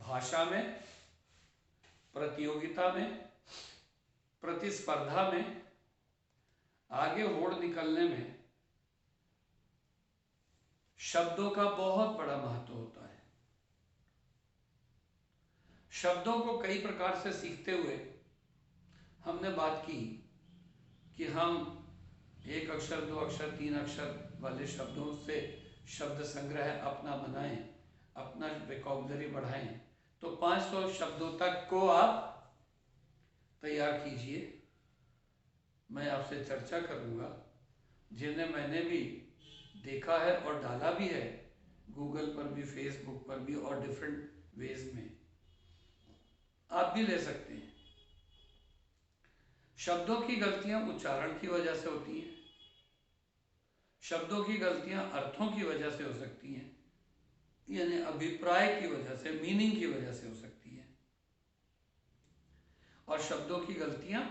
भाषा में, प्रतियोगिता में, प्रतिस्पर्धा में आगे होड़ निकलने में शब्दों का बहुत बड़ा महत्व होता है। शब्दों को कई प्रकार से सीखते हुए हमने बात की कि हम 1 अक्षर, 2 अक्षर, 3 अक्षर वाले शब्दों से शब्द संग्रह अपना बनाएं, अपना वोकैबुलरी बढ़ाएं। तो 500 शब्दों तक को आप तैयार कीजिए। मैं आपसे चर्चा करूंगा जिन्हें मैंने भी देखा है और डाला भी है, गूगल पर भी, फेसबुक पर भी, और डिफरेंट वेज में आप भी ले सकते हैं। शब्दों की गलतियां उच्चारण की वजह से होती हैं, शब्दों की गलतियां अर्थों की वजह से हो सकती हैं, यानी अभिप्राय की वजह से, मीनिंग की वजह से हो सकती है, और शब्दों की गलतियां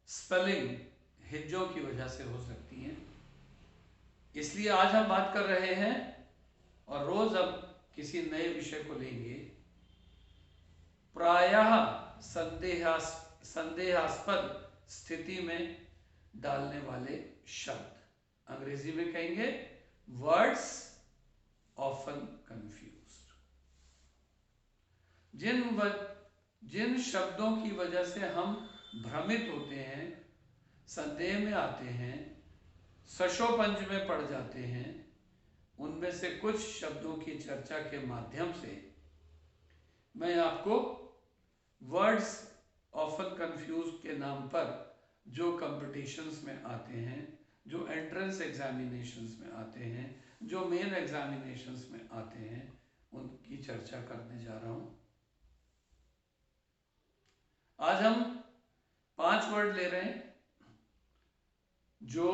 स्पेलिंग, हिज्जों की वजह से हो सकती हैं। इसलिए आज हम बात कर रहे हैं और रोज अब किसी नए विषय को लेंगे, प्रायः संदेहास्पद स्थिति में डालने वाले शब्द। अंग्रेजी में कहेंगे वर्ड्स ऑफन कंफ्यूज्ड। जिन शब्दों की वजह से हम भ्रमित होते हैं, संदेह में आते हैं, सशोपंज में पड़ जाते हैं, उनमें से कुछ शब्दों की चर्चा के माध्यम से मैं आपको वर्ड्स ऑफन कंफ्यूज के नाम पर जो कंपटीशंस में आते हैं, जो एंट्रेंस एग्जामिनेशंस में आते हैं, जो मेन एग्जामिनेशंस में आते हैं, उनकी चर्चा करने जा रहा हूं। आज हम 5 वर्ड ले रहे हैं जो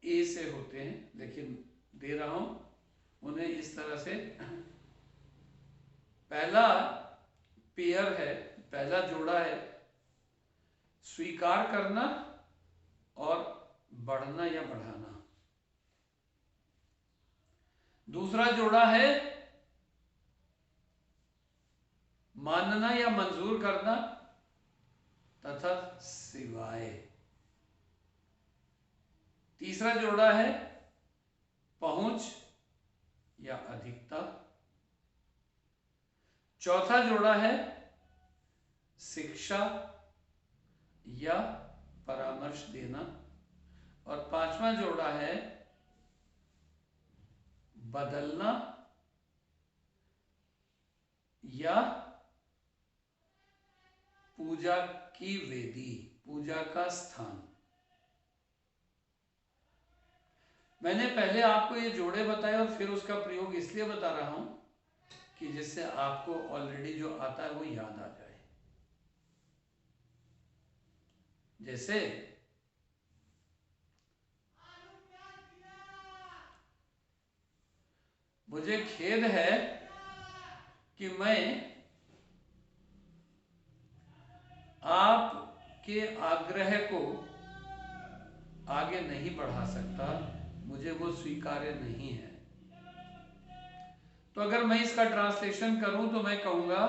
ए से होते हैं, लेकिन दे रहा हूं उन्हें इस तरह से। पहला पेयर है, पहला जोड़ा है स्वीकार करना और बढ़ना या बढ़ाना। दूसरा जोड़ा है मानना या मंजूर करना तथा सिवाय। तीसरा जोड़ा है पहुंच या अधिकता। चौथा जोड़ा है शिक्षा या परामर्श देना। और 5वां जोड़ा है बदलना या पूजा की वेदी, पूजा का स्थान। मैंने पहले आपको ये जोड़े बताए और फिर उसका प्रयोग इसलिए बता रहा हूं कि जिससे आपको ऑलरेडी जो आता है वो याद आ जाए। जैसे मुझे खेद है कि मैं आपके आग्रह को आगे नहीं बढ़ा सकता, मुझे वो स्वीकार्य नहीं है। तो अगर मैं इसका ट्रांसलेशन करूं तो मैं कहूंगा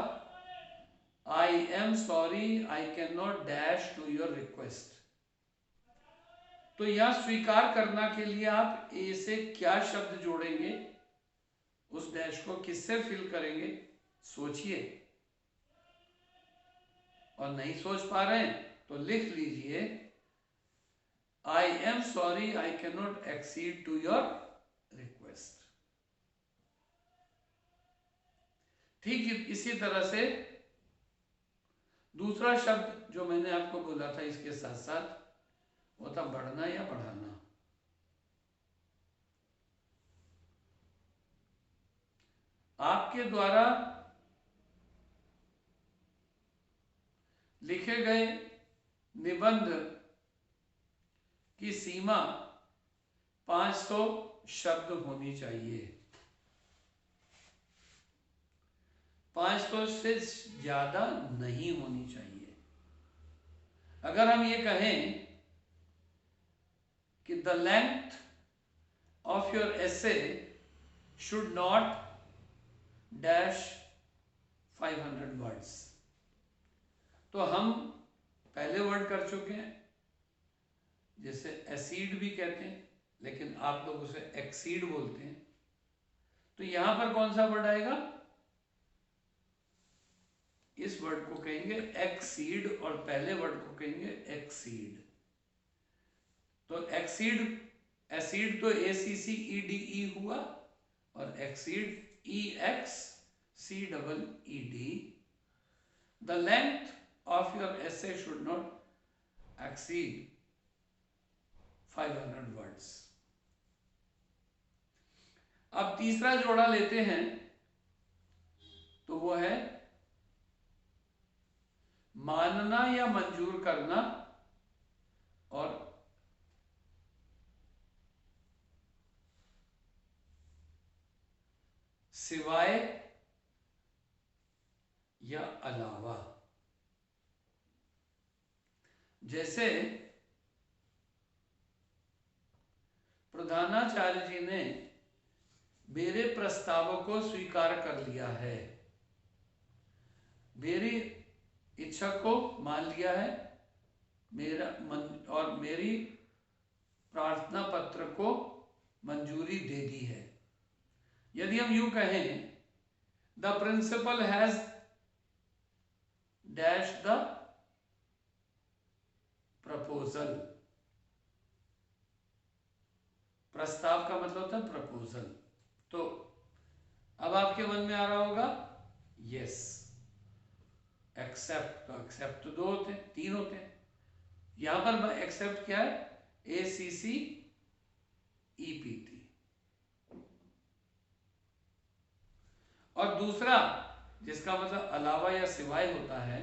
I am sorry I can not dash to your request. तो यह स्वीकार करना के लिए आप ए से क्या शब्द जोड़ेंगे, उस डैश को किससे फिल करेंगे, सोचिए। और नहीं सोच पा रहे हैं तो लिख लीजिए I am sorry I can not exceed to your request. ठीक इसी तरह से दूसरा शब्द जो मैंने आपको बोला था इसके साथ साथ वो था बढ़ना या बढ़ाना। आपके द्वारा लिखे गए निबंध की सीमा 500 शब्द होनी चाहिए। 500 से ज्यादा नहीं होनी चाहिए। अगर हम ये कहें कि the length of your essay should not dash 500 words. तो हम पहले वर्ड कर चुके हैं, जैसे एसीड भी कहते हैं, लेकिन आप लोग उसे एक्सीड बोलते हैं। तो यहां पर कौन सा वर्ड आएगा? इस वर्ड को कहेंगे एक्सीड और पहले वर्ड को कहेंगे एक्सीड। तो एक्सीड, एसिड तो ACCEDE हुआ, और exceed EXCEED। The length of your essay should not exceed 500 words. अब तीसरा जोड़ा लेते हैं, तो वो है मानना या मंजूर करना और सिवाय या अलावा। जैसे प्रधानाचार्य जी ने मेरे प्रस्ताव को स्वीकार कर लिया है, मेरी इच्छा को मान लिया है, मेरा मन और मेरी प्रार्थना पत्र को मंजूरी दे दी है। यदि हम यूं कहें, the principal has dash the proposal. प्रस्ताव का मतलब होता है प्रपोजल। तो अब आपके मन में आ रहा होगा यस, एक्सेप्ट। तो एक्सेप्ट तो 2 होते हैं, 3 होते हैं। यहां पर एक्सेप्ट क्या है? ACCEPT। और दूसरा जिसका मतलब अलावा या सिवाय होता है,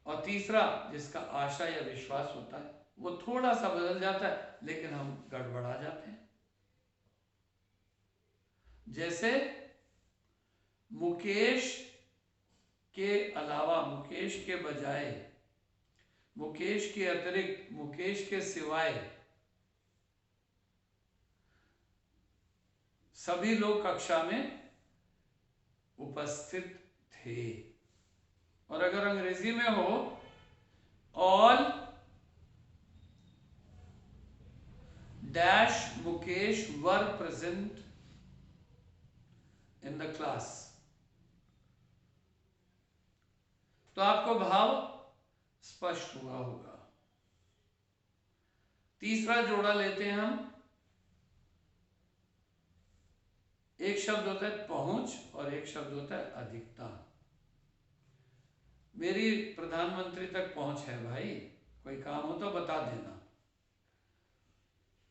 और तीसरा जिसका आशा या विश्वास होता है, वो थोड़ा सा बदल जाता है, लेकिन हम गड़बड़ा जाते हैं। जैसे मुकेश के अलावा, मुकेश के बजाय, मुकेश के अतिरिक्त, मुकेश के सिवाय सभी लोग कक्षा में उपस्थित थे। और अगर अंग्रेजी में हो, all dash Mukesh were present in the class. तो आपको भाव स्पष्ट हुआ होगा। तीसरा जोड़ा लेते हैं हम। एक शब्द होता है पहुंच और एक शब्द होता है अधिकता। मेरी प्रधानमंत्री तक पहुंच है भाई, कोई काम हो तो बता देना।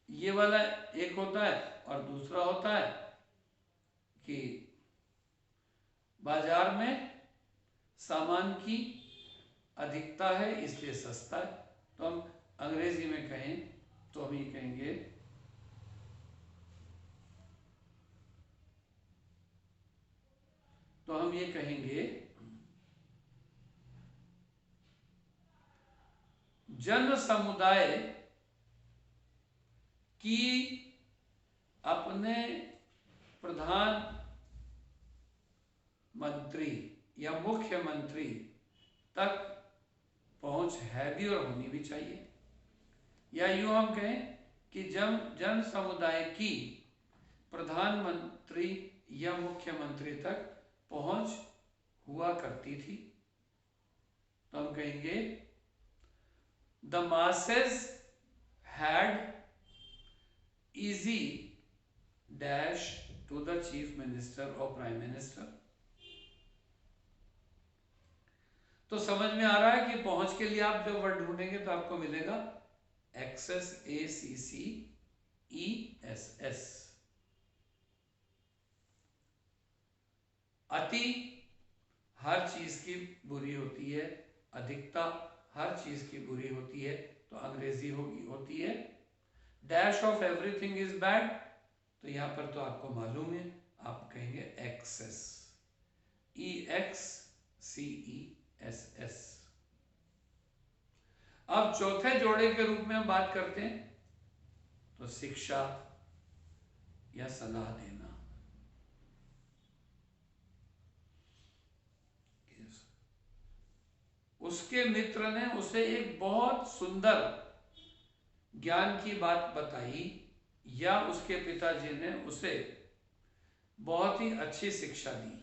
ये वाला एक होता है, और दूसरा होता है कि बाजार में सामान की अधिकता है इसलिए सस्ता है। तो हम अंग्रेजी में कहें तो हम ये कहेंगे जन समुदाय की अपने प्रधान मंत्री या मुख्यमंत्री तक पहुंच है भी और होनी भी चाहिए। या यूं हम कहें कि जब जन समुदाय की प्रधानमंत्री या मुख्यमंत्री तक पहुंच हुआ करती थी, तो हम कहेंगे the masses had easy dash to the chief minister or prime minister। तो समझ में आ रहा है कि पहुंच के लिए आप जब वर्ड ढूंढेंगे तो आपको मिलेगा एक्सेस, ACCESS। अति हर चीज की बुरी होती है, अधिकता हर चीज की बुरी होती है, तो अंग्रेजी होती है dash of everything is bad. तो यहां पर तो आपको मालूम है, आप कहेंगे एक्सेस, EXCESS। अब चौथे जोड़े के रूप में हम बात करते हैं, तो शिक्षा या सलाह देना। उसके मित्र ने उसे एक बहुत सुंदर ज्ञान की बात बताई, या उसके पिताजी ने उसे बहुत ही अच्छी शिक्षा दी।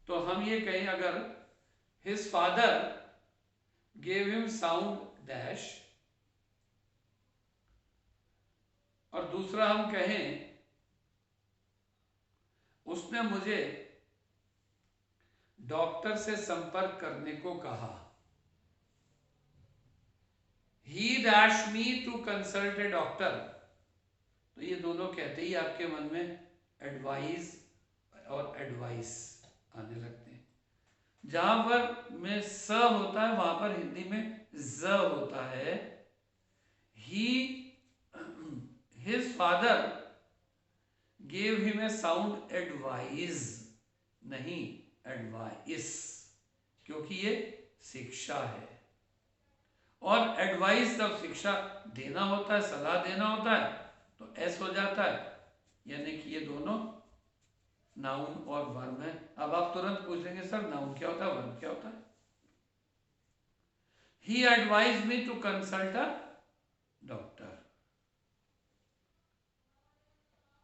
तो हम ये कहें, अगर his father gave him sound dash, और दूसरा हम कहें उसने मुझे डॉक्टर से संपर्क करने को कहा। He dashed me to consult a doctor। तो ये दोनों कहते ही आपके मन में एडवाइस और एडवाइस आने लगते हैं। जहां पर में स होता है वहां पर हिंदी में ज होता है। His father gave him a sound advice, नहीं एडवाइस, क्योंकि ये शिक्षा है। और एडवाइस जब शिक्षा देना होता है, सलाह देना होता है, तो एस हो जाता है, यानी कि ये दोनों नाउन और वर्ब है। अब आप तुरंत पूछेंगे सर नाउन क्या होता है, वर्ब क्या होता है? He advised me to consult a doctor।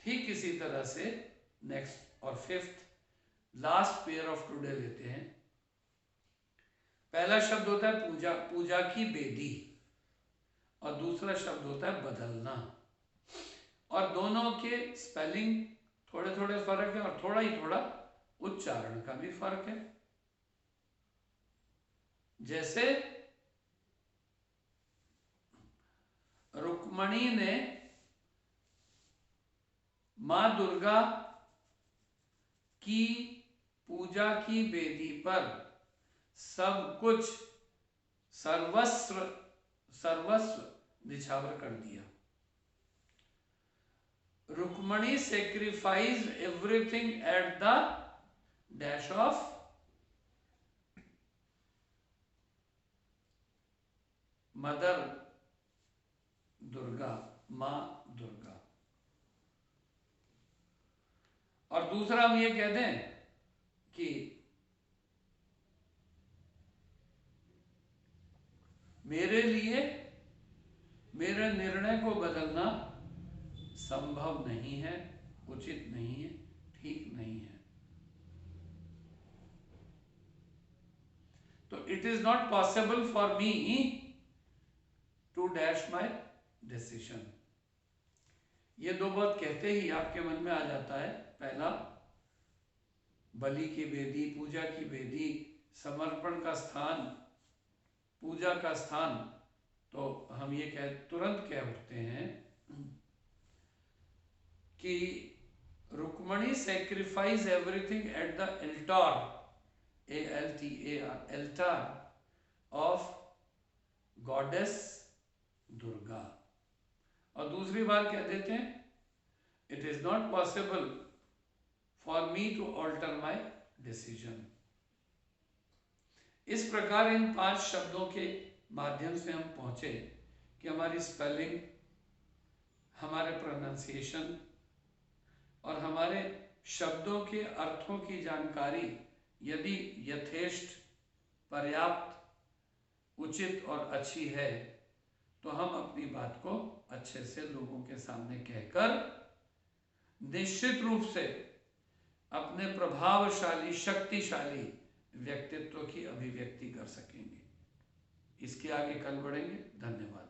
ठीक इसी तरह से नेक्स्ट और fifth last pair of today लेते हैं। पहला शब्द होता है पूजा, पूजा की बेदी, और दूसरा शब्द होता है बदलना। और दोनों के स्पेलिंग थोड़े थोड़े फर्क है, और थोड़ा ही थोड़ा उच्चारण का भी फर्क है। जैसे रुक्मणी ने मां दुर्गा की पूजा की बेदी पर सब कुछ सर्वस्व निछावर कर दिया। Rukmani sacrifice everything at the dash of mother Durga, मां दुर्गा। और दूसरा हम ये कह दें कि मेरे लिए मेरे निर्णय को बदलना संभव नहीं है, उचित नहीं है, ठीक नहीं है। तो it is not possible for me to dash my decision. ये दो बात कहते ही आपके मन में आ जाता है, पहला बलि की बेदी, पूजा की बेदी, समर्पण का स्थान, पूजा का स्थान। तो हम ये तुरंत कह उठते हैं कि Rukmani sacrifice everything at the altar, ALTAR, altar of goddess Durga. और दूसरी बात कह देते हैं, it is not possible for me to alter my decision. इस प्रकार इन 5 शब्दों के माध्यम से हम पहुंचे कि हमारी स्पेलिंग, हमारे प्रोनाउंसिएशन और हमारे शब्दों के अर्थों की जानकारी यदि यथेष्ट, पर्याप्त, उचित और अच्छी है, तो हम अपनी बात को अच्छे से लोगों के सामने कहकर निश्चित रूप से अपने प्रभावशाली, शक्तिशाली व्यक्तित्व की अभिव्यक्ति कर सकेंगे। इसके आगे कल बढ़ेंगे। धन्यवाद।